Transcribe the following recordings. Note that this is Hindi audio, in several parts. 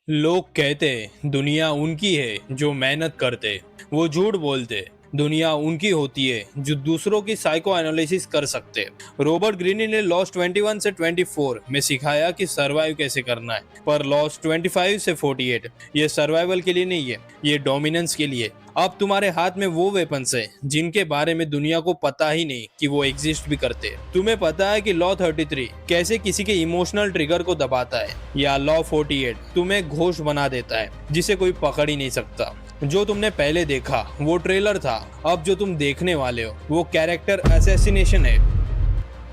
लोग कहते दुनिया उनकी है जो मेहनत करते। वो झूठ बोलते। दुनिया उनकी होती है जो दूसरों की साइको एनालिसिस कर सकते। रॉबर्ट ग्रीनी ने लॉस 21 से 24 में सिखाया कि सरवाइव कैसे करना है, पर लॉस 25 से 48 ये सर्वाइवल के लिए नहीं है, ये डोमिनेंस के लिए। अब तुम्हारे हाथ में वो वेपन्स है जिनके बारे में दुनिया को पता ही नहीं कि वो एग्जिस्ट भी करते हैं। तुम्हें पता है कि लॉ 33 कैसे किसी के इमोशनल ट्रिगर को दबाता है, या लॉ 48 तुम्हें घोष बना देता है जिसे कोई पकड़ ही नहीं सकता। जो तुमने पहले देखा वो ट्रेलर था, अब जो तुम देखने वाले हो वो कैरेक्टर असैसिनेशन है।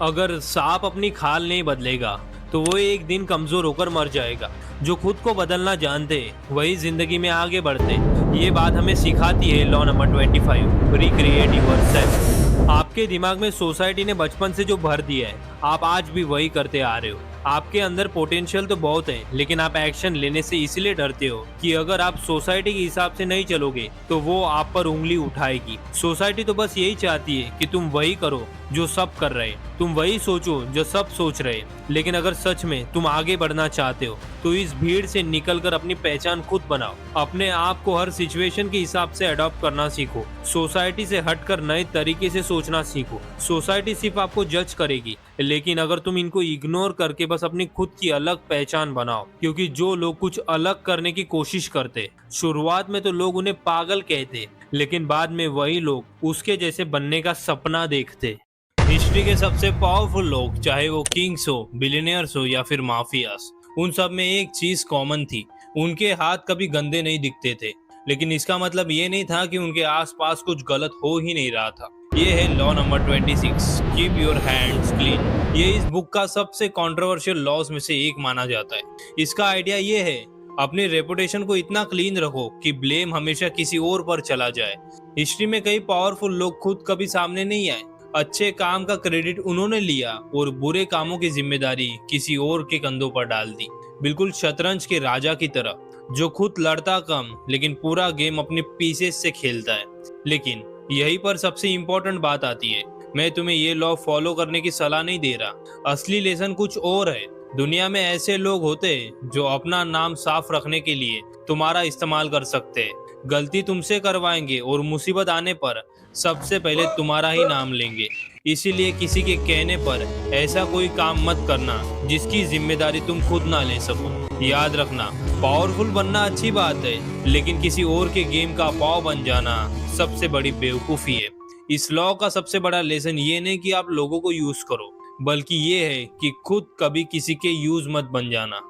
अगर सांप अपनी खाल नहीं बदलेगा तो वो एक दिन कमजोर होकर मर जाएगा। जो खुद को बदलना जानते वही जिंदगी में आगे बढ़ते। ये बात हमें सिखाती है लॉ नंबर 25, रिक्रिएट योरसेल्फ। आपके दिमाग में सोसाइटी ने बचपन से जो भर दिया है, आप आज भी वही करते आ रहे हो। आपके अंदर पोटेंशियल तो बहुत है, लेकिन आप एक्शन लेने से इसलिए डरते हो कि अगर आप सोसाइटी के हिसाब से नहीं चलोगे तो वो आप पर उंगली उठाएगी। सोसाइटी तो बस यही चाहती है कि तुम वही करो जो सब कर रहे, तुम वही सोचो जो सब सोच रहे। लेकिन अगर सच में तुम आगे बढ़ना चाहते हो तो इस भीड़ से निकलकर अपनी पहचान खुद बनाओ। अपने आप को हर सिचुएशन के हिसाब से अडॉप्ट करना सीखो। सोसाइटी से हटकर नए तरीके से सोचना सीखो। सोसाइटी सिर्फ आपको जज करेगी, लेकिन अगर तुम इनको इग्नोर करके बस अपनी खुद की अलग पहचान बनाओ। क्योंकि जो लोग कुछ अलग करने की कोशिश करते, शुरुआत में तो लोग उन्हें पागल कहते, लेकिन बाद में वही लोग उसके जैसे बनने का सपना देखते। हिस्ट्री के सबसे पावरफुल लोग, चाहे वो किंग्स हो, बिलियनियर्स हो या फिर माफियास, उन सब में एक चीज कॉमन थी, उनके हाथ कभी गंदे नहीं दिखते थे। लेकिन इसका मतलब ये नहीं था कि उनके आसपास कुछ गलत हो ही नहीं रहा था। ये है law number 26, keep your hands clean. ये इस बुक का सबसे कंट्रोवर्शियल लॉज में से एक माना जाता है। इसका आइडिया ये है, अपनी रेपुटेशन को इतना क्लीन रखो कि ब्लेम हमेशा किसी और पर चला जाए। हिस्ट्री में कई पावरफुल लोग खुद कभी सामने नहीं आए। अच्छे काम का क्रेडिट उन्होंने लिया और बुरे कामों की जिम्मेदारी किसी और के कंधों पर डाल दी। बिल्कुल शतरंज के राजा की तरह, जो खुद लड़ता कम लेकिन पूरा गेम अपने पीसेस से खेलता है। लेकिन यही पर सबसे इम्पोर्टेंट बात आती है। मैं तुम्हें ये लॉ फॉलो करने की सलाह नहीं दे रहा, असली लेसन कुछ और है। दुनिया में ऐसे लोग होते हैं जो अपना नाम साफ रखने के लिए तुम्हारा इस्तेमाल कर सकते हैं। गलती तुमसे करवाएंगे और मुसीबत आने पर सबसे पहले तुम्हारा ही नाम लेंगे। इसीलिए किसी के कहने पर ऐसा कोई काम मत करना जिसकी जिम्मेदारी तुम खुद ना ले सको। याद रखना, पावरफुल बनना अच्छी बात है, लेकिन किसी और के गेम का पाव बन जाना सबसे बड़ी बेवकूफी है। इस लॉ का सबसे बड़ा लेसन ये नहीं कि आप लोगों को यूज करो, बल्कि ये है कि खुद कभी किसी के यूज मत बन जाना।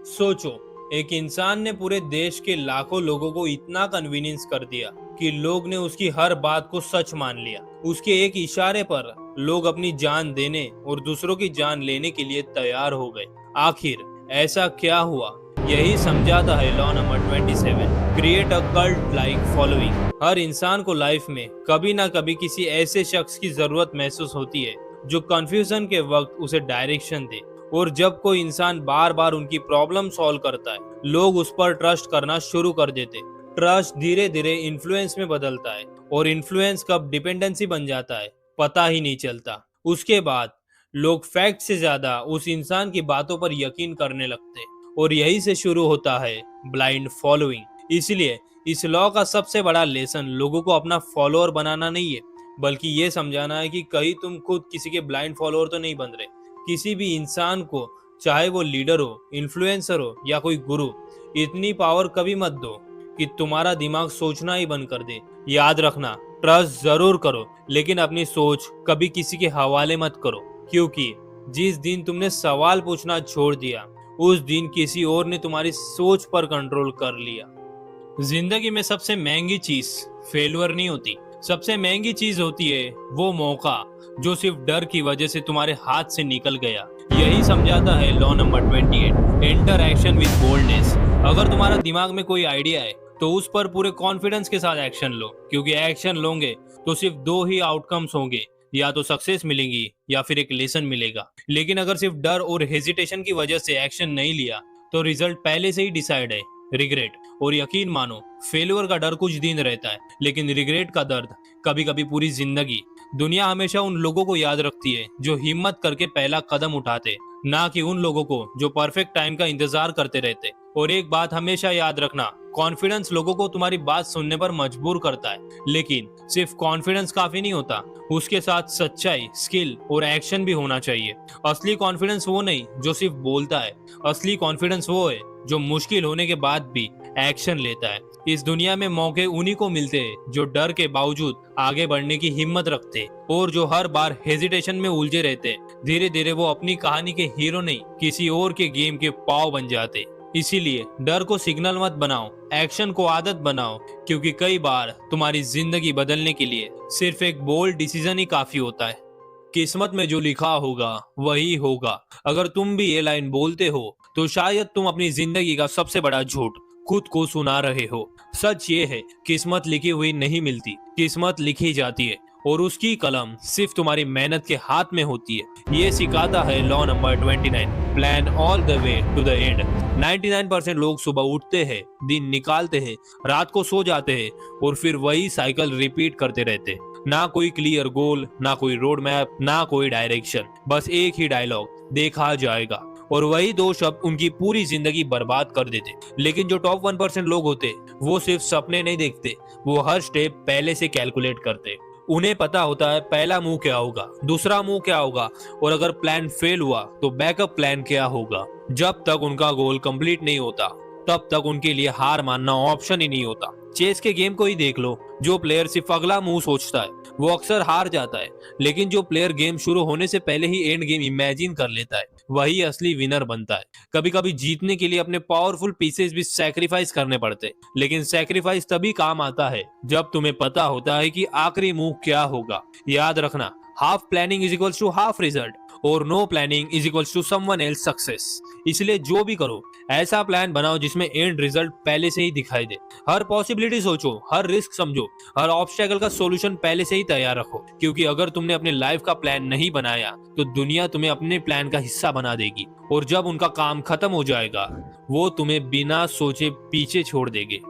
सोचो, एक इंसान ने पूरे देश के लाखों लोगों को इतना कन्वीनियंस कर दिया कि लोग ने उसकी हर बात को सच मान लिया। उसके एक इशारे पर लोग अपनी जान देने और दूसरों की जान लेने के लिए तैयार हो गए। आखिर ऐसा क्या हुआ? यही समझाता है law number 27, create a cult like following. हर इंसान को लाइफ में कभी ना कभी किसी ऐसे शख्स की जरूरत महसूस होती है जो कंफ्यूजन के वक्त उसे डायरेक्शन दे। और जब कोई इंसान बार बार उनकी प्रॉब्लम सॉल्व करता है, लोग उस पर ट्रस्ट करना शुरू कर देते। ट्रस्ट धीरे धीरे इन्फ्लुएंस में बदलता है, और इन्फ्लुएंस कब डिपेंडेंसी बन जाता है पता ही नहीं चलता। उसके बाद लोग फैक्ट से ज्यादा उस इंसान की बातों पर यकीन करने लगते, और यही से शुरू होता है ब्लाइंड फॉलोइंग। इसलिए इस लॉ का सबसे बड़ा लेसन लोगों को अपना फॉलोअर बनाना नहीं है, बल्कि ये समझाना है कि कहीं तुम खुद किसी के ब्लाइंड फॉलोअर तो नहीं बन रहे। किसी भी इंसान को, चाहे वो लीडर हो, इन्फ्लुएंसर हो या कोई गुरु, इतनी पावर कभी मत दो कि तुम्हारा दिमाग सोचना ही बंद कर दे। याद रखना, ट्रस्ट जरूर करो, लेकिन अपनी सोच कभी किसी के हवाले मत करो, क्योंकि जिस दिन तुमने सवाल पूछना छोड़ दिया, उस दिन किसी और ने तुम्हारी सोच पर कंट्रोल कर लिया। जिंदगी में सबसे महंगी चीज फेल्यूर नहीं होती, सबसे महंगी चीज होती है वो मौका जो सिर्फ डर की वजह से तुम्हारे हाथ से निकल गया। यही समझाता है law number 28, enter action with boldness. अगर तुम्हारा दिमाग में कोई आइडिया है तो उस पर पूरे कॉन्फिडेंस के साथ एक्शन लो, क्योंकि एक्शन लोगे तो सिर्फ दो ही आउटकम्स होंगे, या तो सक्सेस मिलेगी या फिर एक लेसन मिलेगा। लेकिन अगर सिर्फ डर और हेजिटेशन की वजह से एक्शन नहीं लिया तो रिजल्ट पहले से ही डिसाइड है, रिग्रेट। और यकीन मानो, फेलियर का डर कुछ दिन रहता है, लेकिन रिग्रेट का दर्द कभी कभी पूरी जिंदगी। दुनिया हमेशा उन लोगों को याद रखती है जो हिम्मत करके पहला कदम उठाते, ना कि उन लोगों को जो परफेक्ट टाइम का इंतजार करते रहते। और एक बात हमेशा याद रखना, कॉन्फिडेंस लोगों को तुम्हारी बात सुनने पर मजबूर करता है, लेकिन सिर्फ कॉन्फिडेंस काफी नहीं होता, उसके साथ सच्चाई, स्किल और एक्शन भी होना चाहिए। असली कॉन्फिडेंस वो नहीं जो सिर्फ बोलता है, असली कॉन्फिडेंस वो है जो मुश्किल होने के बाद भी एक्शन लेता है। इस दुनिया में मौके उन्हीं को मिलते हैं जो डर के बावजूद आगे बढ़ने की हिम्मत रखते और जो हर बार हेजिटेशन में उलझे रहते। धीरे धीरे वो अपनी कहानी के हीरो नहीं, किसी और के गेम के पाव बन जाते। इसीलिए डर को सिग्नल मत बनाओ, एक्शन को आदत बनाओ, क्योंकि कई बार तुम्हारी जिंदगी बदलने के लिए सिर्फ एक बोल्ड डिसीजन ही काफी होता है। किस्मत में जो लिखा होगा वही होगा। अगर तुम भी ये लाइन बोलते हो तो शायद तुम अपनी जिंदगी का सबसे बड़ा झूठ खुद को सुना रहे हो। सच ये है, किस्मत लिखी हुई नहीं मिलती, किस्मत लिखी जाती है और उसकी कलम सिर्फ तुम्हारी मेहनत के हाथ में होती है। ये सिखाता है law number 29, plan all the way to the end. 99% लोग सुबह उठते हैं, दिन निकालते हैं, रात को सो जाते हैं और फिर वही साइकिल रिपीट करते रहते। ना कोई क्लियर गोल, ना कोई रोड मैप, ना कोई डायरेक्शन, बस एक ही डायलॉग, देखा जाएगा। और वही दो शब्द उनकी पूरी जिंदगी बर्बाद कर देते। लेकिन जो टॉप 1% लोग होते, वो सिर्फ सपने नहीं देखते, वो हर स्टेप पहले से कैलकुलेट करते। उन्हें पता होता है पहला मूव क्या होगा, दूसरा मूव क्या होगा, और अगर प्लान फेल हुआ तो बैकअप प्लान क्या होगा। जब तक उनका गोल कंप्लीट नहीं होता, तब तक उनके लिए हार मानना ऑप्शन ही नहीं होता। चेस के गेम को ही देख लो, जो प्लेयर सिर्फ अगला मूव सोचता है वो अक्सर हार जाता है, लेकिन जो प्लेयर गेम शुरू होने से पहले ही एंड गेम इमेजिन कर लेता है वही असली विनर बनता है। कभी कभी जीतने के लिए अपने पावरफुल पीसेस भी सैक्रिफाइस करने पड़ते, लेकिन सैक्रिफाइस तभी काम आता है जब तुम्हें पता होता है कि आखिरी मूव क्या होगा। याद रखना, half planning is equals to half result और no planning is equals to someone else success. इसलिए जो भी करो, ऐसा प्लान बनाओ जिसमें एंड रिजल्ट पहले से ही दिखाई दे। हर पॉसिबिलिटी सोचो, हर रिस्क समझो, हर ऑब्स्टेकल का सॉल्यूशन पहले से ही तैयार रखो, क्योंकि अगर तुमने अपने लाइफ का प्लान नहीं बनाया तो दुनिया तुम्हें अपने प्लान का हिस्सा बना देगी, और जब उनका काम खत्म हो जाएगा वो तुम्हें बिना सोचे पीछे छोड़ देंगे।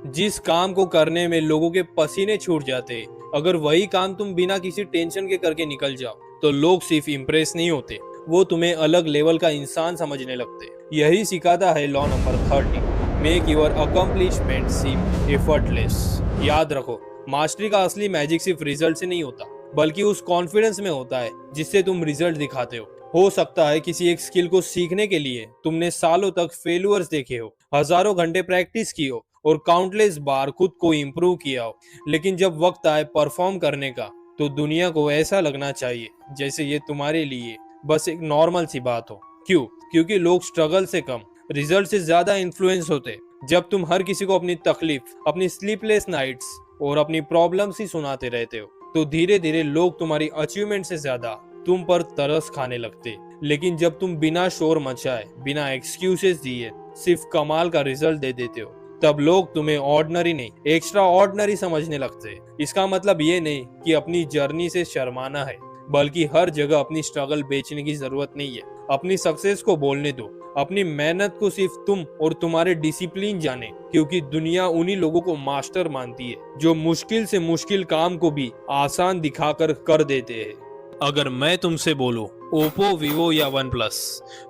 जिस काम को करने में लोगों के पसीने छूट जाते, अगर वही काम तुम बिना किसी टेंशन के करके निकल जाओ तो लोग सिर्फ इम्प्रेस नहीं होते, वो तुम्हें अलग लेवल का इंसान समझने लगते। यही सिखाता है law number 30, make your accomplishment seem effortless. याद रखो, मास्टरी का असली मैजिक सिर्फ रिजल्ट से नहीं होता, बल्कि उस कॉन्फिडेंस में होता है जिससे तुम रिजल्ट दिखाते हो सकता है किसी एक स्किल को सीखने के लिए तुमने सालों तक फेल्यूअर्स देखे हो, हजारों घंटे प्रैक्टिस की हो और काउंटलेस बार खुद को इम्प्रूव किया हो, लेकिन जब वक्त आए परफॉर्म करने का तो दुनिया को ऐसा लगना चाहिए जैसे ये तुम्हारे लिए बस एक नॉर्मल सी बात हो। क्यों? क्योंकि लोग स्ट्रगल से कम, रिजल्ट से ज्यादा इन्फ्लुएंस होते। जब तुम हर किसी को अपनी तकलीफ, अपनी स्लीपलेस नाइट्स और अपनी प्रॉब्लम्स ही सुनाते रहते हो, तो धीरे धीरे लोग तुम्हारी अचीवमेंट से ज्यादा तुम पर तरस खाने लगते। लेकिन जब तुम बिना शोर मचाए, बिना एक्सक्यूजेस दिए सिर्फ कमाल का रिजल्ट दे देते हो, तब लोग तुम्हें ऑर्डिनरी नहीं, एक्स्ट्रा ऑर्डिनरी समझने लगते। इसका मतलब ये नहीं कि अपनी जर्नी से शर्माना है, बल्कि हर जगह अपनी स्ट्रगल बेचने की जरूरत नहीं है। अपनी सक्सेस को बोलने दो, अपनी मेहनत को सिर्फ तुम और तुम्हारे डिसिप्लिन जाने, क्योंकि दुनिया उन्हीं लोगों को मास्टर मानती है जो मुश्किल से मुश्किल काम को भी आसान दिखाकर कर देते हैं। अगर मैं तुमसे बोलूं ओप्पो, वीवो या वन प्लस,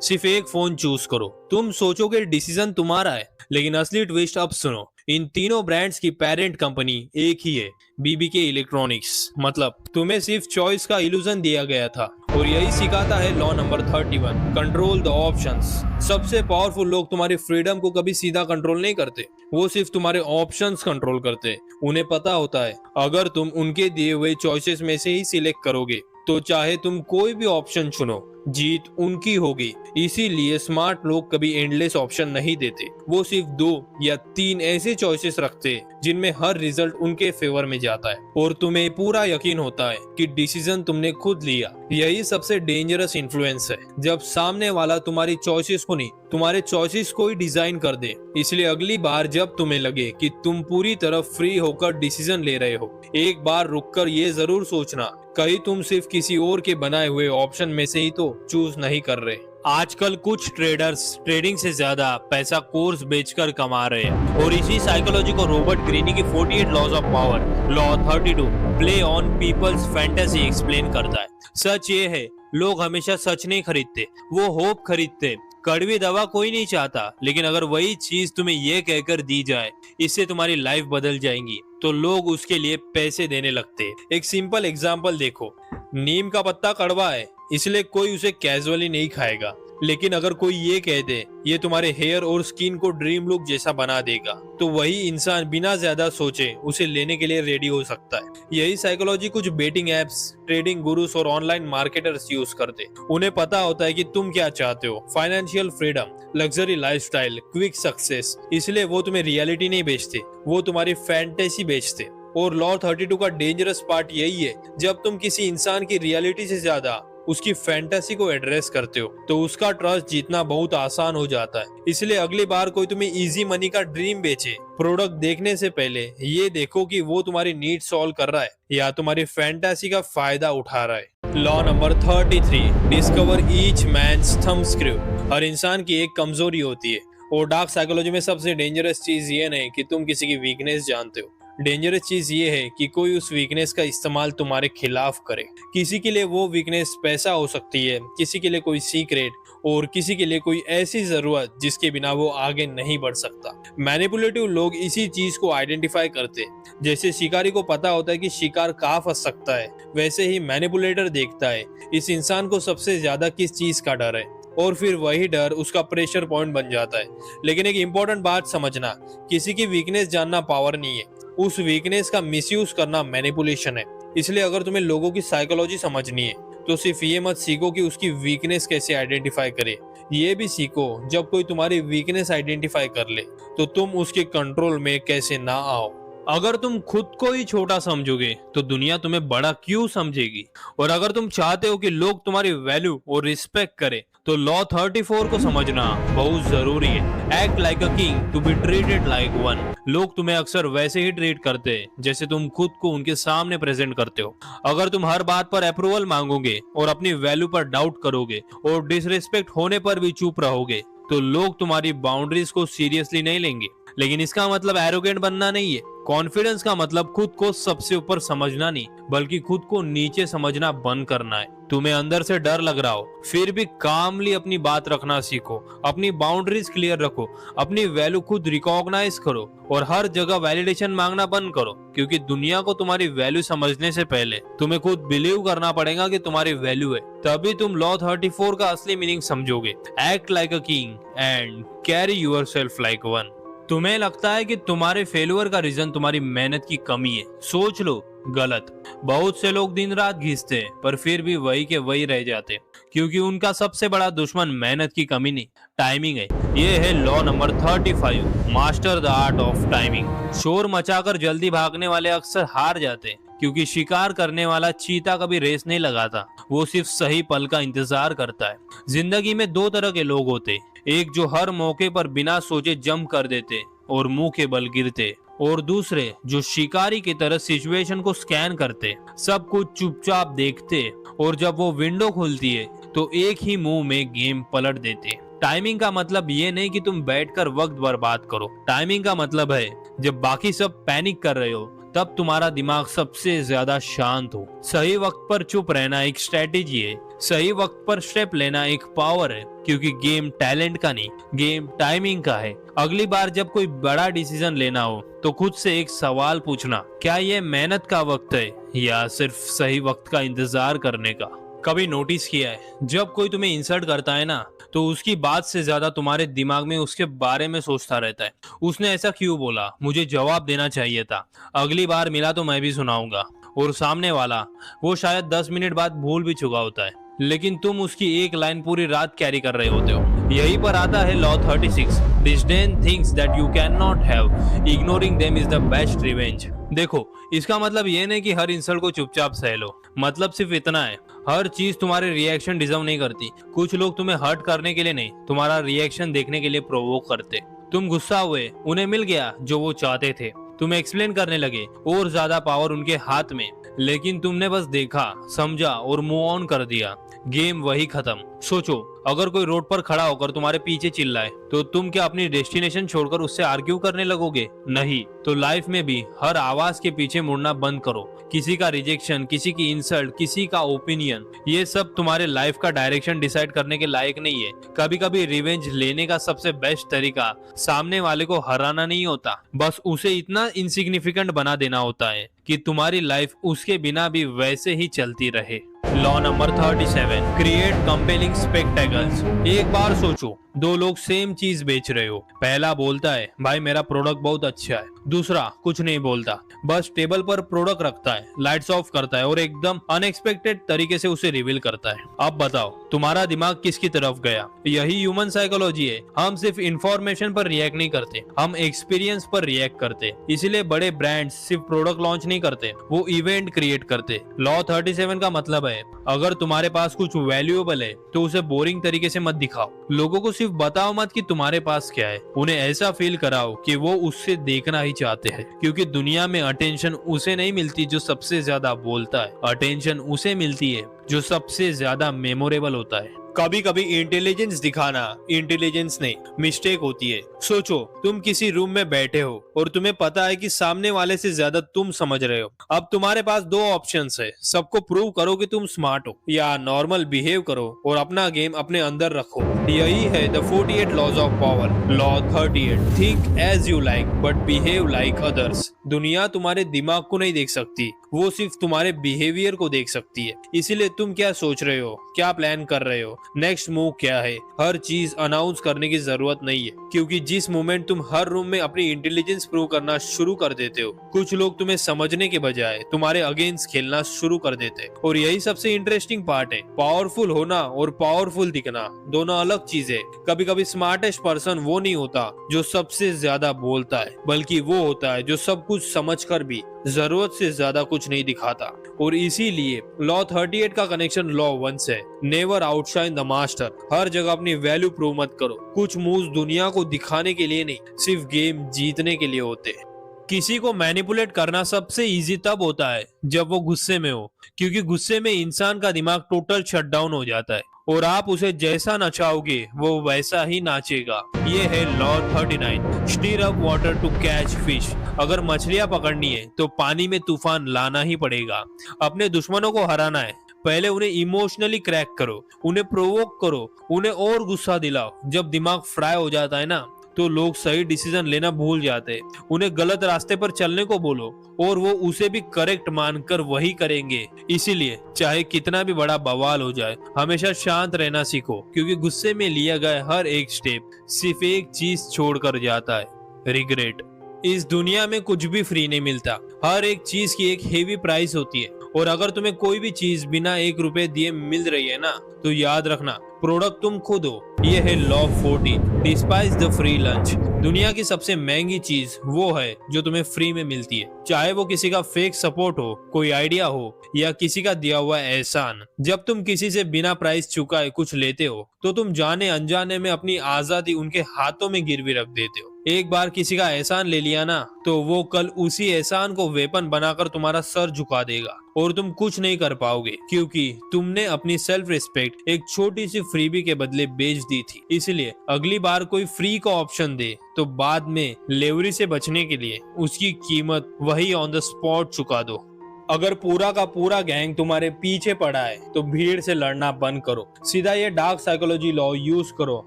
सिर्फ एक फोन चूज करो, तुम सोचोगे डिसीजन तुम्हारा है, लेकिन असली ट्विस्ट अब सुनो। इन तीनों ब्रांड्स की पेरेंट कंपनी एक ही है, बीबीके इलेक्ट्रॉनिक्स। मतलब तुम्हें सिर्फ चॉइस का इल्यूजन दिया गया था, और यही सिखाता है law number 31, control the options. सबसे पावरफुल लोग तुम्हारी फ्रीडम को कभी सीधा कंट्रोल नहीं करते, वो सिर्फ तुम्हारे ऑप्शंस कंट्रोल करते। उन्हें पता होता है अगर तुम उनके दिए हुए चॉइसेस में से ही सिलेक्ट करोगे तो चाहे तुम कोई भी ऑप्शन चुनो, जीत उनकी होगी। इसीलिए स्मार्ट लोग कभी एंडलेस ऑप्शन नहीं देते, वो सिर्फ 2 या 3 ऐसे चॉइसेस रखते जिनमें हर रिजल्ट उनके फेवर में जाता है, और तुम्हें पूरा यकीन होता है कि डिसीजन तुमने खुद लिया। यही सबसे डेंजरस इन्फ्लुएंस है, जब सामने वाला तुम्हारी चॉइसेस को नहीं, तुम्हारे चॉइसेस को ही डिजाइन कर दे। इसलिए अगली बार जब तुम्हें लगे कि तुम पूरी तरह फ्री होकर डिसीजन ले रहे हो, एक बार रुककर ये जरूर सोचना, कहीं तुम सिर्फ किसी और के बनाए हुए ऑप्शन में से ही तो चूज नहीं कर रहे। आजकल कुछ ट्रेडर्स ट्रेडिंग से ज्यादा पैसा कोर्स बेचकर कमा रहे हैं, और इसी साइकोलॉजी को रॉबर्ट ग्रीनी की 48 laws of power, law 32 play on people's fantasy explain करता है। सच ये है लोग हमेशा सच नहीं खरीदते, वो होप खरीदते। कड़वी दवा कोई नहीं चाहता, लेकिन अगर वही चीज तुम्हें ये कहकर दी जाए इससे तुम्हारी लाइफ बदल जाएगी, तो लोग उसके लिए पैसे देने लगते हैं। एक सिंपल एग्जांपल देखो, नीम का पत्ता कड़वा है इसलिए कोई उसे कैजुअली नहीं खाएगा, लेकिन अगर कोई ये कह दे ये तुम्हारे हेयर और स्किन को ड्रीम लुक जैसा बना देगा, तो वही इंसान बिना ज्यादा सोचे उसे लेने के लिए रेडी हो सकता है। यही साइकोलॉजी कुछ बेटिंग एप्स, ट्रेडिंग गुरुस और ऑनलाइन मार्केटर्स यूज करते। उन्हें पता होता है कि तुम क्या चाहते हो, financial freedom, luxury lifestyle, quick success, इसलिए वो तुम्हें रियलिटी नहीं बेचते, वो तुम्हारी फैंटेसी बेचते। और लॉ 32 का डेंजरस पार्ट यही है, जब तुम किसी इंसान की रियलिटी से ज्यादा उसकी फैंटेसी को एड्रेस करते हो तो उसका ट्रस्ट जीतना बहुत आसान हो जाता है। इसलिए अगली बार कोई तुम्हें इजी मनी का ड्रीम बेचे, प्रोडक्ट देखने से पहले ये देखो कि वो तुम्हारी नीड सॉल्व कर रहा है या तुम्हारी फैंटेसी का फायदा उठा रहा है। Law number 33, discover each man's thumb screw. हर इंसान की एक कमजोरी होती है, और डार्क साइकोलॉजी में सबसे डेंजरस चीज ये नहीं कि तुम किसी की वीकनेस जानते हो, डेंजरस चीज ये है कि कोई उस वीकनेस का इस्तेमाल तुम्हारे खिलाफ करे। किसी के लिए वो वीकनेस पैसा हो सकती है, किसी के लिए कोई सीक्रेट, और किसी के लिए कोई ऐसी जरूरत जिसके बिना वो आगे नहीं बढ़ सकता। मैनिपुलेटिव लोग इसी चीज को आइडेंटिफाई करते हैं। जैसे शिकारी को पता होता है कि शिकार कहाँ फंस सकता है, वैसे ही मैनिपुलेटर देखता है इस इंसान को सबसे ज्यादा किस चीज का डर है, और फिर वही डर उसका प्रेशर पॉइंट बन जाता है। लेकिन एक इंपॉर्टेंट बात समझना, किसी की वीकनेस जानना पावर नहीं है, उस वीकनेस का मिसयूज करना मैनिपुलेशन है। इसलिए अगर तुम्हें लोगों की साइकोलॉजी समझनी है तो सिर्फ ये मत सीखो कि उसकी वीकनेस कैसे आइडेंटिफाई करे, ये भी सीखो जब कोई तुम्हारी वीकनेस आइडेंटिफाई कर ले तो तुम उसके कंट्रोल में कैसे ना आओ। अगर तुम खुद को ही छोटा समझोगे तो दुनिया तुम्हें बड़ा क्यों समझेगी? और अगर तुम चाहते हो कि लोग तुम्हारी वैल्यू और रिस्पेक्ट करें तो लॉ 34 को समझना बहुत जरूरी है। Act like a king to be treated like one. लोग तुम्हें अक्सर वैसे ही ट्रीट करते हैं जैसे तुम खुद को उनके सामने प्रेजेंट करते हो। अगर तुम हर बात पर अप्रूवल मांगोगे और अपनी वैल्यू पर डाउट करोगे और डिसरिस्पेक्ट होने पर भी चुप रहोगे तो लोग तुम्हारी बाउंड्रीज को सीरियसली नहीं लेंगे। लेकिन इसका मतलब एरोगेंट बनना नहीं है। कॉन्फिडेंस का मतलब खुद को सबसे ऊपर समझना नहीं, बल्कि खुद को नीचे समझना बंद करना है। तुम्हें अंदर से डर लग रहा हो, फिर भी कामली अपनी बात रखना सीखो, अपनी बाउंड्रीज क्लियर रखो, अपनी वैल्यू खुद रिकॉग्नाइज करो और हर जगह वैलिडेशन मांगना बंद करो, क्योंकि दुनिया को तुम्हारी वैल्यू समझने से पहले तुम्हें खुद बिलीव करना पड़ेगा कि तुम्हारी वैल्यू है। तभी तुम लॉ 34 का असली मीनिंग समझोगे। Act like a king and carry yourself like one. तुम्हें लगता है कि तुम्हारे फेलियर का रीजन तुम्हारी मेहनत की कमी है? सोच लो, गलत। बहुत से लोग दिन रात घिसते हैं पर फिर भी वही के वही रह जाते, क्योंकि उनका सबसे बड़ा दुश्मन मेहनत की कमी नहीं, टाइमिंग है। ये है law number 35, master the art of timing. शोर मचाकर जल्दी भागने वाले अक्सर हार जाते हैं, क्योंकि शिकार करने वाला चीता कभी रेस नहीं लगाता, वो सिर्फ सही पल का इंतजार करता है। जिंदगी में दो तरह के लोग होते, एक जो हर मौके पर बिना सोचे जंप कर देते और मुंह के बल गिरते, और दूसरे जो शिकारी की तरह सिचुएशन को स्कैन करते, सब कुछ चुपचाप देखते, और जब वो विंडो खुलती है तो एक ही मुंह में गेम पलट देते। टाइमिंग का मतलब ये नहीं कि तुम बैठकर वक्त बर्बाद करो। टाइमिंग का मतलब है जब बाकी सब पैनिक कर रहे हो तब तुम्हारा दिमाग सबसे ज्यादा शांत हो। सही वक्त पर चुप रहना एक स्ट्रेटेजी है, सही वक्त पर स्टेप लेना एक पावर है, क्योंकि गेम टैलेंट का नहीं, गेम टाइमिंग का है। अगली बार जब कोई बड़ा डिसीजन लेना हो तो खुद से एक सवाल पूछना, क्या ये मेहनत का वक्त है या सिर्फ सही वक्त का इंतजार करने का? कभी नोटिस किया है, जब कोई तुम्हें इंसल्ट करता है ना तो उसकी बात से ज्यादा तुम्हारे दिमाग में उसके बारे में सोचता रहता है। उसने ऐसा क्यों बोला, मुझे जवाब देना चाहिए था, अगली बार मिला तो मैं भी सुनाऊंगा। और सामने वाला वो शायद 10 मिनट बाद भूल भी चुका होता है, लेकिन तुम उसकी एक लाइन पूरी रात कैरी कर रहे होते हो। यही पर आता है law 36, disdain things that you can not have, ignoring them is the best revenge. देखो, इसका मतलब ये नहीं कि हर इंसल्ट को चुपचाप सह लो, मतलब सिर्फ इतना है, हर चीज तुम्हारे रिएक्शन डिजर्व नहीं करती। कुछ लोग तुम्हें हर्ट करने के लिए नहीं, तुम्हारा रिएक्शन देखने के लिए प्रोवोक करते। तुम गुस्सा हुए, उन्हें मिल गया जो वो चाहते थे, तुम एक्सप्लेन करने लगे और ज्यादा पावर उनके हाथ में, लेकिन तुमने बस देखा, समझा और मूव ऑन कर दिया। गेम वही खत्म। सोचो, अगर कोई रोड पर खड़ा होकर तुम्हारे पीछे चिल्लाए तो तुम क्या अपनी डेस्टिनेशन छोड़कर उससे आर्ग्यू करने लगोगे? नहीं। तो लाइफ में भी हर आवाज के पीछे मुड़ना बंद करो। किसी का रिजेक्शन, किसी की इंसल्ट, किसी का ओपिनियन, ये सब तुम्हारे लाइफ का डायरेक्शन डिसाइड करने के लायक नहीं है। कभी कभी रिवेंज लेने का सबसे बेस्ट तरीका सामने वाले को हराना नहीं होता, बस उसे इतना इनसिग्निफिकेंट बना देना होता है कि तुम्हारी लाइफ उसके बिना भी वैसे ही चलती रहे। Law number 37, create compelling spectacles. एक बार सोचो, दो लोग सेम चीज बेच रहे हो। पहला बोलता है भाई मेरा प्रोडक्ट बहुत अच्छा है, दूसरा कुछ नहीं बोलता, बस टेबल पर प्रोडक्ट रखता है, लाइट्स ऑफ करता है और एकदम अनएक्सपेक्टेड तरीके से उसे रिवील करता है। अब बताओ तुम्हारा दिमाग किसकी तरफ गया? यही ह्यूमन साइकोलॉजी है। हम सिर्फ इंफॉर्मेशन पर रिएक्ट नहीं करते, हम एक्सपीरियंस पर रिएक्ट करते। इसलिए बड़े ब्रांड्स सिर्फ प्रोडक्ट लॉन्च नहीं करते, वो इवेंट क्रिएट करते। लॉ 37 का मतलब है अगर तुम्हारे पास कुछ वैल्यूएबल है तो उसे बोरिंग तरीके से मत दिखाओ। लोगों को सिर्फ बताओ मत कि तुम्हारे पास क्या है, उन्हें ऐसा फील कराओ कि वो उससे देखना ही चाहते हैं। क्योंकि दुनिया में अटेंशन उसे नहीं मिलती जो सबसे ज्यादा बोलता है, अटेंशन उसे मिलती है जो सबसे ज्यादा मेमोरेबल होता है। कभी कभी इंटेलिजेंस दिखाना इंटेलिजेंस नहीं, मिस्टेक होती है। सोचो तुम किसी रूम में बैठे हो और तुम्हें पता है कि सामने वाले से ज्यादा तुम समझ रहे हो। अब तुम्हारे पास दो ऑप्शंस है, सबको प्रूव करो कि तुम स्मार्ट हो या नॉर्मल बिहेव करो और अपना गेम अपने अंदर रखो। यही है the 48 laws of power. Law 38, think as you like but behave like others. दुनिया तुम्हारे दिमाग को नहीं देख सकती, वो सिर्फ तुम्हारे बिहेवियर को देख सकती है। इसीलिए तुम क्या सोच रहे हो, क्या प्लान कर रहे हो, नेक्स्ट मूव क्या है, हर चीज अनाउंस करने की जरूरत नहीं है। क्योंकि जिस मोमेंट तुम हर रूम में अपनी इंटेलिजेंस प्रूव करना शुरू कर देते हो, कुछ लोग तुम्हें समझने के बजाय तुम्हारे अगेंस्ट खेलना शुरू कर देते हैं। और यही सबसे इंटरेस्टिंग पार्ट है। पावरफुल होना और पावरफुल दिखना दोनों अलग चीज है। कभी कभी स्मार्टेस्ट पर्सन वो नहीं होता जो सबसे ज्यादा बोलता है, बल्कि वो होता है जो सब कुछ समझकर भी जरूरत से ज्यादा कुछ नहीं दिखाता। और इसीलिए लॉ 38 का कनेक्शन लॉ 1 से, नेवर आउटशाइन द मास्टर। हर जगह अपनी वैल्यू प्रूव मत करो। कुछ मूव्स दुनिया को दिखाने के लिए नहीं, सिर्फ गेम जीतने के लिए होते हैं। किसी को मैनिपुलेट करना सबसे इजी तब होता है जब वो गुस्से में हो, क्योंकि गुस्से में इंसान का दिमाग टोटल शटडाउन हो जाता है और आप उसे जैसा नचाओगे वो वैसा ही नाचेगा। ये है law 39, stir up water to catch fish. अगर मछलियां पकड़नी है तो पानी में तूफान लाना ही पड़ेगा। अपने दुश्मनों को हराना है, पहले उन्हें इमोशनली क्रैक करो, उन्हें प्रोवोक करो, उन्हें और गुस्सा दिलाओ। जब दिमाग फ्राई हो जाता है ना, तो लोग सही डिसीजन लेना भूल जाते हैं। उन्हें गलत रास्ते पर चलने को बोलो और वो उसे भी करेक्ट मानकर वही करेंगे। इसीलिए चाहे कितना भी बड़ा बवाल हो जाए, हमेशा शांत रहना सीखो, क्योंकि गुस्से में लिया गया हर एक स्टेप सिर्फ एक चीज छोड़कर जाता है, रिग्रेट। इस दुनिया में कुछ भी फ्री नहीं मिलता, हर एक चीज की एक हेवी प्राइस होती है। और अगर तुम्हें कोई भी चीज बिना 1 रुपए दिए मिल रही है ना, तो याद रखना प्रोडक्ट तुम खुद हो। ये है law 40, despise the free lunch. दुनिया की सबसे महंगी चीज वो है जो तुम्हें फ्री में मिलती है, चाहे वो किसी का फेक सपोर्ट हो, कोई आइडिया हो या किसी का दिया हुआ एहसान। जब तुम किसी से बिना प्राइस चुकाए कुछ लेते हो तो तुम जाने अनजाने में अपनी आजादी उनके हाथों में गिरवी रख देते हो। एक बार किसी का एहसान ले लिया ना, तो वो कल उसी एहसान को वेपन बनाकर तुम्हारा सर झुका देगा और तुम कुछ नहीं कर पाओगे, क्योंकि तुमने अपनी सेल्फ रिस्पेक्ट एक छोटी सी फ्रीबी के बदले बेच दी थी। इसलिए अगली बार कोई फ्री का ऑप्शन दे तो बाद में लेवरी से बचने के लिए उसकी कीमत वही ऑन द स्पॉट चुका दो। अगर पूरा का पूरा गैंग तुम्हारे पीछे पड़ा है तो भीड़ से लड़ना बंद करो, सीधा ये डार्क साइकोलॉजी लॉ यूज करो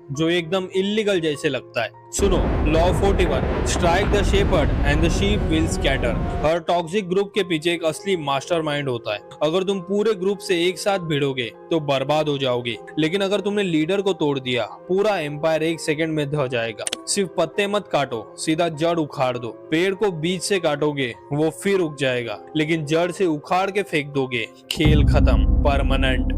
जो एकदम इलीगल जैसे लगता है। सुनो law 41, strike the shepherd and the sheep will scatter. हर टॉक्सिक ग्रुप के पीछे एक असली मास्टरमाइंड होता है। अगर तुम पूरे ग्रुप से एक साथ भिड़ोगे तो बर्बाद हो जाओगे, लेकिन अगर तुमने लीडर को तोड़ दिया, पूरा एम्पायर 1 सेकंड में ढह जाएगा। सिर्फ पत्ते मत काटो, सीधा जड़ उखाड़ दो। पेड़ को बीच से काटोगे वो फिर उग जाएगा, लेकिन जड़ से उखाड़ के फेंक दोगे, खेल खत्म, परमानेंट।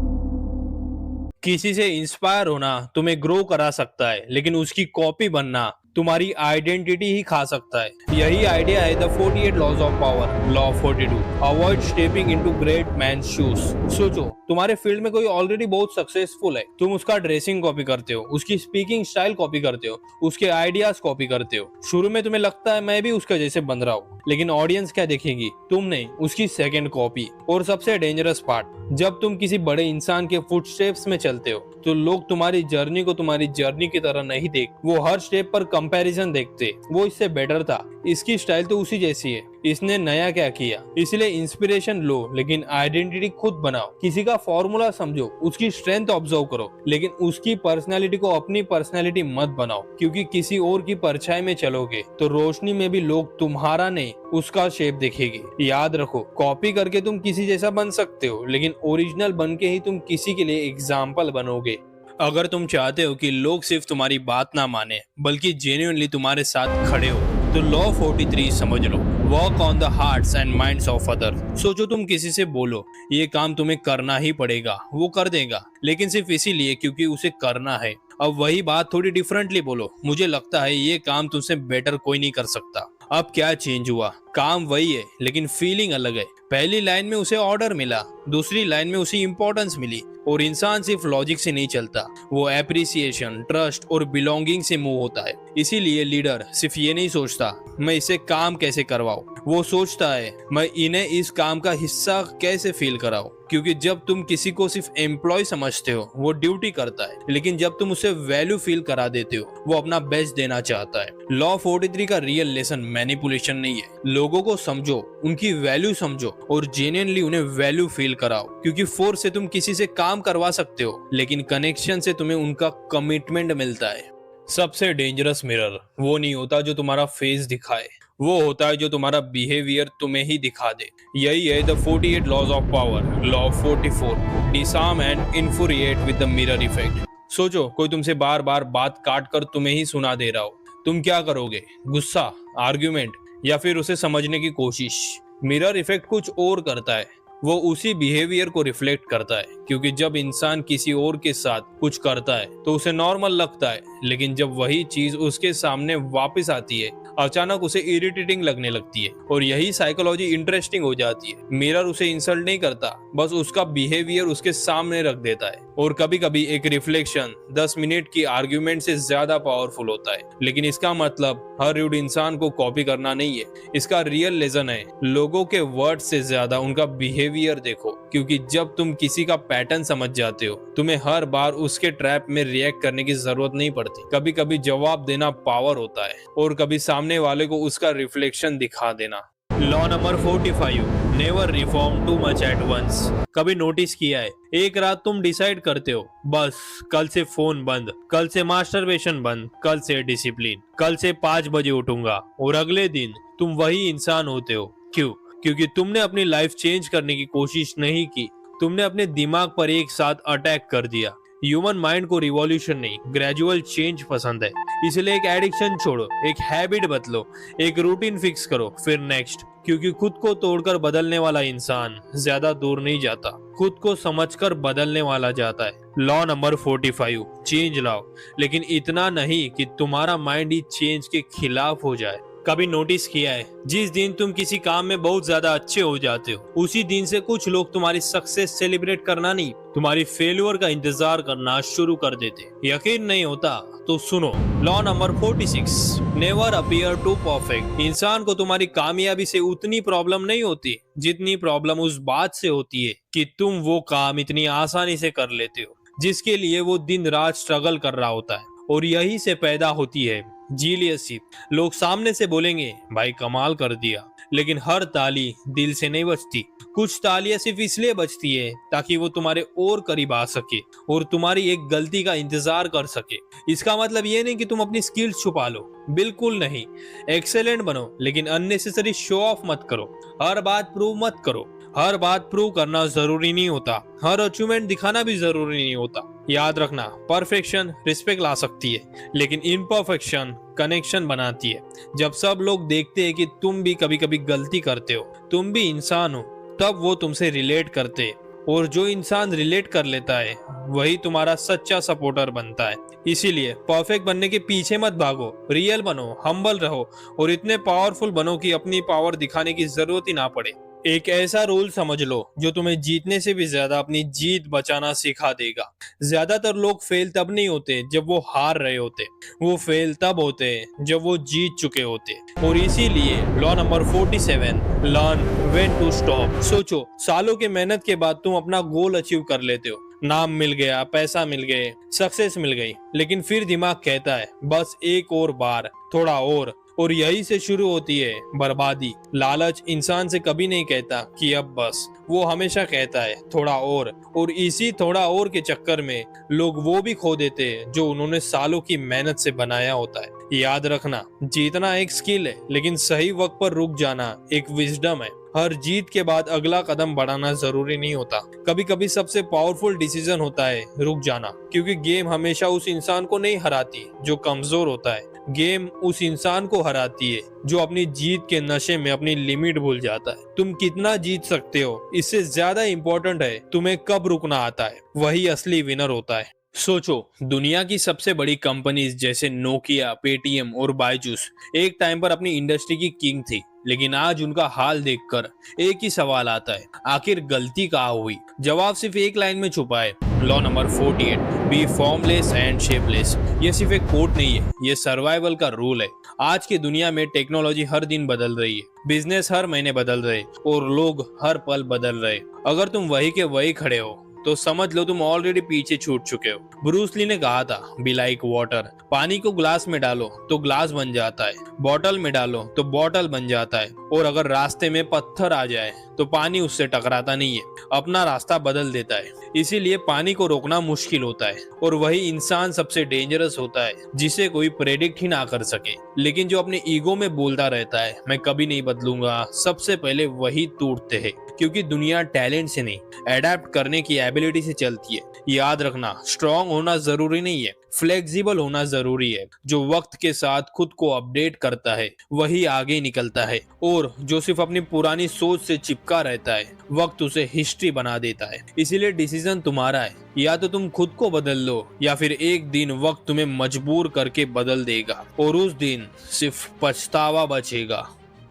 किसी से इंस्पायर होना तुम्हें ग्रो करा सकता है, लेकिन उसकी कॉपी बनना तुम्हारी आइडेंटिटी ही खा सकता है। यही आइडिया है the 48 laws of power. Law 42, avoid stepping into great man shoes. सोचो तुम्हारे फील्ड में कोई ऑलरेडी बहुत सक्सेसफुल है, तुम उसका ड्रेसिंग कॉपी करते हो, उसकी स्पीकिंग स्टाइल कॉपी करते हो, उसके आइडियाज कॉपी करते हो। शुरू में तुम्हें लगता है मैं भी उसके जैसे बन रहा हूँ, लेकिन ऑडियंस क्या देखेगी? तुम नहीं, उसकी सेकंड कॉपी। और सबसे डेंजरस पार्ट, जब तुम किसी बड़े इंसान के फुटस्टेप्स में चलते हो तो लोग तुम्हारी जर्नी को तुम्हारी जर्नी की तरह नहीं देख, वो हर स्टेप पर कंपैरिजन देखते। वो इससे बेटर था, इसकी स्टाइल तो उसी जैसी है, इसने नया क्या किया। इसलिए इंस्पिरेशन लो लेकिन आइडेंटिटी खुद बनाओ। किसी का फॉर्मूला समझो, उसकी स्ट्रेंथ ऑब्जर्व करो, लेकिन उसकी पर्सनालिटी को अपनी पर्सनालिटी मत बनाओ। क्योंकि किसी और की परछाई में चलोगे तो रोशनी में भी लोग तुम्हारा नहीं उसका शेप देखेगी। याद रखो, कॉपी करके तुम किसी जैसा बन सकते हो, लेकिन ओरिजिनल बन के ही तुम किसी के लिए एग्जाम्पल बनोगे। अगर तुम चाहते हो कि लोग सिर्फ तुम्हारी बात ना माने बल्कि जेन्युइनली तुम्हारे साथ खड़े हो, तो लॉ 43 समझ लो, work on the hearts and minds of other. सोचो तुम किसी से बोलो ये काम तुम्हें करना ही पड़ेगा, वो कर देगा, लेकिन सिर्फ इसीलिए क्योंकि उसे करना है। अब वही बात थोड़ी डिफरेंटली बोलो, मुझे लगता है ये काम तुमसे बेटर कोई नहीं कर सकता। अब क्या चेंज हुआ? काम वही है लेकिन फीलिंग अलग है। पहली लाइन में उसे ऑर्डर मिला, दूसरी लाइन में उसे इंपॉर्टेंस मिली। और इंसान सिर्फ लॉजिक से नहीं चलता, वो एप्रिसिएशन, ट्रस्ट और बिलोंगिंग से मूव होता है। इसीलिए लीडर सिर्फ ये नहीं सोचता मैं इसे काम कैसे करवाऊं, वो सोचता है मैं इन्हें इस काम का हिस्सा कैसे फील कराऊं। क्योंकि जब तुम किसी को सिर्फ एम्प्लॉय समझते हो वो ड्यूटी करता है, लेकिन जब तुम उसे वैल्यू फील करा देते हो वो अपना बेस्ट देना चाहता है। लॉ 43 का रियल लेसन मैनिपुलेशन नहीं है। लोगों को समझो, उनकी वैल्यू समझो और जेन्युइनली उन्हें वैल्यू फील कराओ। क्योंकि फोर्स से तुम किसी से काम करवा सकते हो, लेकिन कनेक्शन से तुम्हें उनका कमिटमेंट मिलता है। सबसे डेंजरस मिरर वो नहीं होता जो तुम्हारा फेस दिखाए, वो होता है जो तुम्हारा बिहेवियर तुम्हें ही दिखा दे। यही है the 48 laws of power. Law 44, disarm and infuriate with the mirror effect. सोचो कोई तुमसे बार बार बात काट कर तुम्हें ही सुना दे रहा हो, तुम क्या करोगे? गुस्सा, आर्ग्यूमेंट या फिर उसे समझने की कोशिश? मिरर इफेक्ट कुछ और करता है, वो उसी बिहेवियर को रिफ्लेक्ट करता है। क्योंकि जब इंसान किसी और के साथ कुछ करता है तो उसे नॉर्मल लगता है, लेकिन जब वही चीज उसके सामने वापस आती है अचानक उसे इरिटेटिंग लगने लगती है। और यही साइकोलॉजी इंटरेस्टिंग हो जाती है। मिरर उसे इंसल्ट नहीं करता, बस उसका बिहेवियर उसके सामने रख देता है। और कभी कभी एक रिफ्लेक्शन 10 मिनट की आर्ग्यूमेंट से ज्यादा पावरफुल होता है। लेकिन इसका मतलब हर रूड इंसान को कॉपी करना नहीं है। इसका रियल लेसन है लोगों के वर्ड से ज्यादा उनका बिहेवियर देखो। क्योंकि जब तुम किसी का पैटर्न समझ जाते हो तुम्हें हर बार उसके ट्रैप में रिएक्ट करने की जरूरत नहीं पड़ती। कभी कभी जवाब देना पावर होता है और कभी सामने वाले को उसका रिफ्लेक्शन दिखा देना। Law number 45, never reform too much at once. कभी नोटिस किया है, एक रात तुम डिसाइड करते हो बस कल से फोन बंद, कल से मास्टरबेशन बंद, कल से डिसिप्लिन, कल से 5 बजे उठूंगा, और अगले दिन तुम वही इंसान होते हो। क्यों? क्योंकि तुमने अपनी लाइफ चेंज करने की कोशिश नहीं की, तुमने अपने दिमाग पर एक साथ अटैक कर दिया। ह्यूमन माइंड को रिवॉल्यूशन नहीं, ग्रेजुअल चेंज पसंद है। इसलिए एक एडिक्शन छोड़ो, एक हैबिट बदलो, एक रूटीन फिक्स करो, फिर नेक्स्ट। क्योंकि खुद को तोड़कर बदलने वाला इंसान ज्यादा दूर नहीं जाता, खुद को समझकर बदलने वाला जाता है। लॉ नंबर 45, चेंज लाओ, लेकिन इतना नहीं कि तुम्हारा माइंड ही चेंज के खिलाफ हो जाए। कभी नोटिस किया है, जिस दिन तुम किसी काम में बहुत ज्यादा अच्छे हो जाते हो उसी दिन से कुछ लोग तुम्हारी सक्सेस सेलिब्रेट करना नहीं, तुम्हारी फेल्यूर का इंतजार करना शुरू कर देते। यकीन नहीं होता तो सुनो, law number 46, never appear too perfect. इंसान को तुम्हारी कामयाबी से उतनी प्रॉब्लम नहीं होती जितनी प्रॉब्लम उस बात से होती है कि तुम वो काम इतनी आसानी से कर लेते हो जिसके लिए वो दिन रात स्ट्रगल कर रहा होता है। और यही से पैदा होती है जीलियसिप। लोग सामने से बोलेंगे भाई कमाल कर दिया, लेकिन हर ताली दिल से नहीं बजती। कुछ तालियां सिर्फ इसलिए बजती है ताकि वो तुम्हारे और करीब आ सके और तुम्हारी एक गलती का इंतजार कर सके। इसका मतलब ये नहीं कि तुम अपनी स्किल्स छुपा लो, बिल्कुल नहीं। एक्सेलेंट बनो, लेकिन अननेसेसरी शो ऑफ मत करो। हर बात प्रूव मत करो, हर बात प्रूव करना जरूरी नहीं होता, हर अचीवमेंट दिखाना भी जरूरी नहीं होता। याद रखना, परफेक्शन रिस्पेक्ट ला सकती है, लेकिन इम्परफेक्शन कनेक्शन बनाती है। जब सब लोग देखते हैं कि तुम भी कभी कभी गलती करते हो, तुम भी इंसान हो, तब वो तुमसे रिलेट करते हैं। और जो इंसान रिलेट कर लेता है वही तुम्हारा सच्चा सपोर्टर बनता है। इसीलिए परफेक्ट बनने के पीछे मत भागो, रियल बनो, हम्बल रहो और इतने पावरफुल बनो कि अपनी पावर दिखाने की जरूरत ही ना पड़े। एक ऐसा रूल समझ लो जो तुम्हें जीतने से भी ज्यादा अपनी जीत बचाना सिखा देगा। ज्यादातर लोग फेल तब नहीं होते जब वो हार रहे होते, वो फेल तब होते जब वो जीत चुके होते। और इसीलिए law number 47, learn when to stop. सोचो, सालों के मेहनत के बाद तुम अपना गोल अचीव कर लेते हो, नाम मिल गया, पैसा मिल गए, सक्सेस मिल गई, लेकिन फिर दिमाग कहता है बस एक और बार, थोड़ा और यही से शुरू होती है बर्बादी। लालच इंसान से कभी नहीं कहता कि अब बस, वो हमेशा कहता है थोड़ा और इसी थोड़ा और के चक्कर में लोग वो भी खो देते हैं जो उन्होंने सालों की मेहनत से बनाया होता है। याद रखना, जीतना एक स्किल है, लेकिन सही वक्त पर रुक जाना एक विजडम है। हर जीत के बाद अगला कदम बढ़ाना जरूरी नहीं होता। कभी कभी सबसे पावरफुल डिसीजन होता है रुक जाना, क्योंकि गेम हमेशा उस इंसान को नहीं हराती जो कमजोर होता है। गेम उस इंसान को हराती है जो अपनी जीत के नशे में अपनी लिमिट भूल जाता है। तुम कितना जीत सकते हो, इससे ज्यादा इंपॉर्टेंट है तुम्हें कब रुकना आता है। वही असली विनर होता है। सोचो, दुनिया की सबसे बड़ी कंपनीज जैसे नोकिया, पेटीएम और बायजूस एक टाइम पर अपनी इंडस्ट्री की किंग थी, लेकिन आज उनका हाल देखकर एक ही सवाल आता है, आखिर गलती कहाँ हुई? जवाब सिर्फ एक लाइन में छुपा है, law number 48, be formless and shapeless. ये सिर्फ एक कोड नहीं है, ये सर्वाइवल का रूल है। आज की दुनिया में टेक्नोलॉजी हर दिन बदल रही है, बिजनेस हर महीने बदल रहे और लोग हर पल बदल रहे। अगर तुम वही के वही खड़े हो तो समझ लो तुम ऑलरेडी पीछे छूट चुके हो। ब्रूस ली ने कहा था, बी लाइक वाटर। पानी को ग्लास में डालो तो ग्लास बन जाता है, बॉटल में डालो तो बॉटल बन जाता है, और अगर रास्ते में पत्थर आ जाए तो पानी उससे टकराता नहीं है, अपना रास्ता बदल देता है। इसीलिए पानी को रोकना मुश्किल होता है, और वही इंसान सबसे डेंजरस होता है जिसे कोई प्रेडिक्ट ही ना कर सके, लेकिन जो अपने ईगो में बोलता रहता है मैं कभी नहीं बदलूंगा, सबसे पहले वही टूटते हैं। क्योंकि दुनिया टैलेंट से नहीं, अडेप्ट करने की एबिलिटी से चलती है। याद रखना, स्ट्रांग होना जरूरी नहीं है, फ्लेक्सिबल होना जरूरी है। जो वक्त के साथ खुद को अपडेट करता है वही आगे निकलता है, और जो सिर्फ अपनी पुरानी सोच से चिपका रहता है वक्त उसे हिस्ट्री बना देता है। इसीलिए डिसीजन तुम्हारा है, या तो तुम खुद को बदल लो या फिर एक दिन वक्त तुम्हें मजबूर करके बदल देगा, और उस दिन सिर्फ पछतावा बचेगा।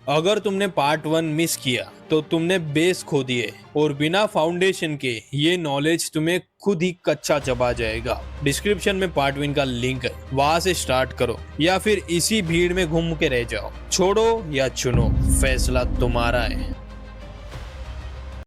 अगर तुमने पार्ट 1 मिस किया तो तुमने बेस खो दिए, और बिना फाउंडेशन के ये नॉलेज तुम्हें खुद ही कच्चा चबा जाएगा। डिस्क्रिप्शन में पार्ट 1 का लिंक है, वहां से स्टार्ट करो या फिर इसी भीड़ में घूम के रह जाओ। छोड़ो या चुनो, फैसला तुम्हारा है।